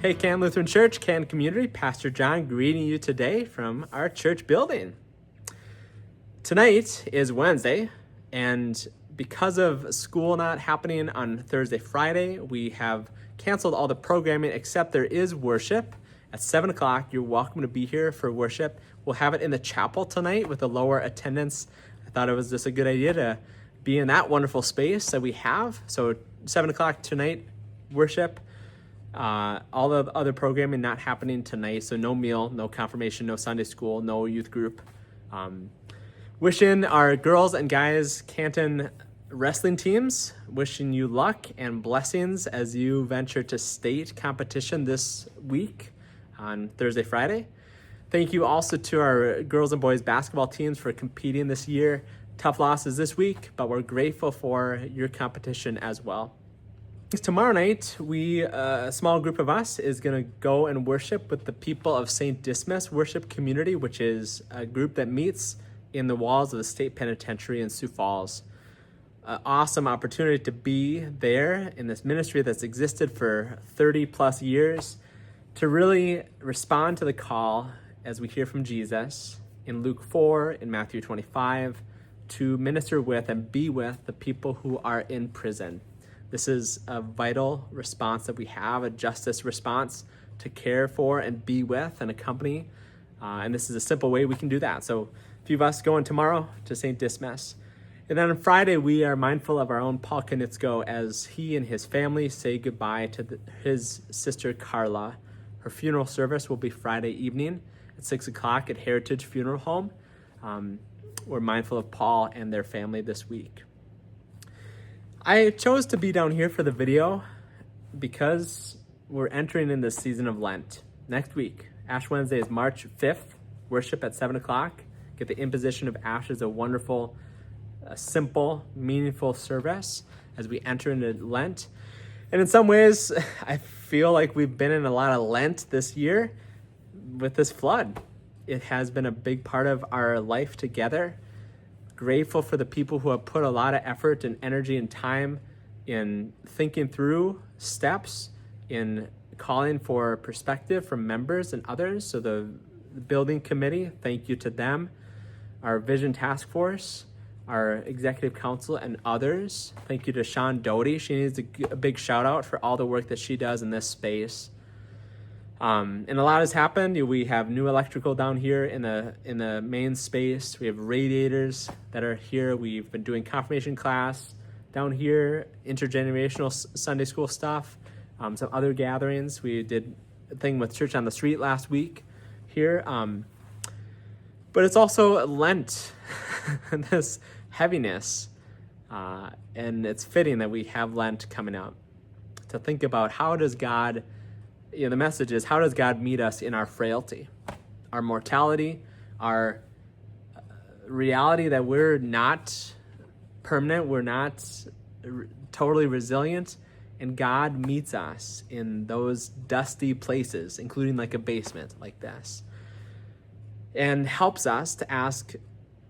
Hey, Can Lutheran Church, Can Community, Pastor John greeting you today from our church building. Tonight is Wednesday, and because of school not happening on Thursday, Friday, we have canceled all the programming except there is worship at 7 o'clock. You're welcome to be here for worship. We'll have it in the chapel tonight with a lower attendance. I thought it was just a good idea to be in that wonderful space that we have. So 7 o'clock tonight, worship. All the other programming not happening tonight, so no meal, no confirmation, no Sunday school, no youth group. Wishing our girls and guys Canton wrestling teams, wishing you luck and blessings as you venture to state competition this week on Thursday, Friday. Thank you also to our girls and boys basketball teams for competing this year. Tough losses this week, but we're grateful for your competition as well. Tomorrow night, a small group of us is going to go and worship with the people of St. Dysmas Worship Community, which is a group that meets in the walls of the state penitentiary in Sioux Falls. Awesome opportunity to be there in this ministry that's existed for 30 plus years, to really respond to the call as we hear from Jesus in Luke 4, in Matthew 25, to minister with and be with the people who are in prison. This is a vital response that we have, a justice response to care for and be with and accompany. And this is a simple way we can do that. So a few of us going tomorrow to St. Dysmas. And then on Friday, we are mindful of our own Paul Knitzko as he and his family say goodbye to his sister Carla. Her funeral service will be Friday evening at 6 o'clock at Heritage Funeral Home. We're mindful of Paul and their family this week. I chose to be down here for the video because we're entering in the season of Lent. Next week, Ash Wednesday is March 5th, worship at 7 o'clock. Get the imposition of ashes, a wonderful, simple, meaningful service as we enter into Lent. And in some ways, I feel like we've been in a lot of Lent this year with this flood. It has been a big part of our life together. Grateful for the people who have put a lot of effort and energy and time in thinking through steps, in calling for perspective from members and others. So the building committee, thank you to them. Our vision task force, our executive council, and others. Thank you to Sean Doty. She needs a big shout out for all the work that she does in this space. And a lot has happened. We have new electrical down here in the main space. We have radiators that are here. We've been doing confirmation class down here, intergenerational Sunday school stuff, some other gatherings. We did a thing with Church on the Street last week here. But it's also Lent, this heaviness. And it's fitting that we have Lent coming up to think about how does God... the message is, how does God meet us in our frailty, our mortality, our reality that we're not permanent, we're not totally resilient, and God meets us in those dusty places, including like a basement like this, and helps us to ask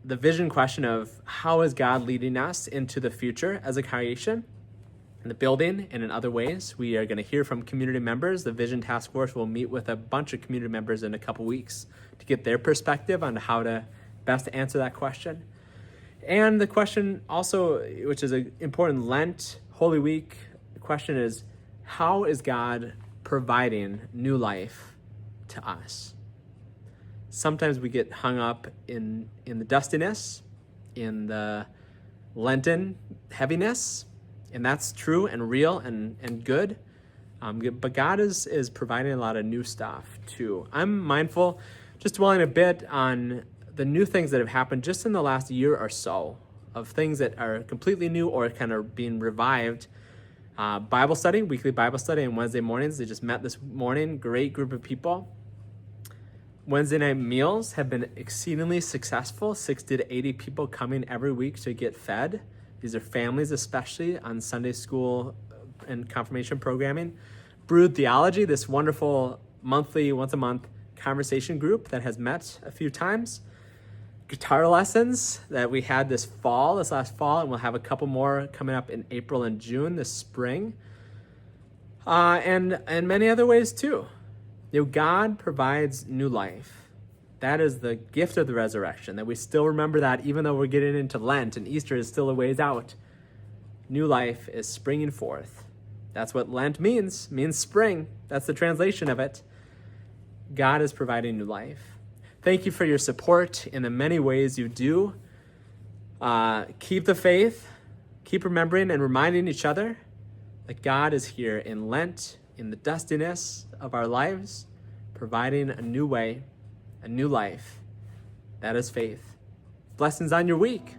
the vision question of how is God leading us into the future as a congregation? In the building and in other ways. We are going to hear from community members. The Vision Task Force will meet with a bunch of community members in a couple weeks to get their perspective on how to best answer that question. And the question also, which is an important Lent, Holy Week, the question is, how is God providing new life to us? Sometimes we get hung up in the dustiness, in the Lenten heaviness, and that's true and real and good. But God is providing a lot of new stuff too. I'm mindful, just dwelling a bit on the new things that have happened just in the last year or so, of things that are completely new or kind of being revived. Bible study, weekly Bible study on Wednesday mornings. They just met this morning, great group of people. Wednesday night meals have been exceedingly successful, 60 to 80 people coming every week to get fed. These are families, especially on Sunday school and confirmation programming. Brewed Theology, this wonderful monthly, once a month conversation group that has met a few times. Guitar lessons that we had this last fall, and we'll have a couple more coming up in April and June this spring. and many other ways too. God provides new life. That is the gift of the resurrection, that we still remember that even though we're getting into Lent and Easter is still a ways out. New life is springing forth. That's what Lent means spring. That's the translation of it. God is providing new life. Thank you for your support in the many ways you do. Keep the faith. Keep remembering and reminding each other that God is here in Lent, in the dustiness of our lives, providing a new way, a new life. That is faith. Blessings on your week.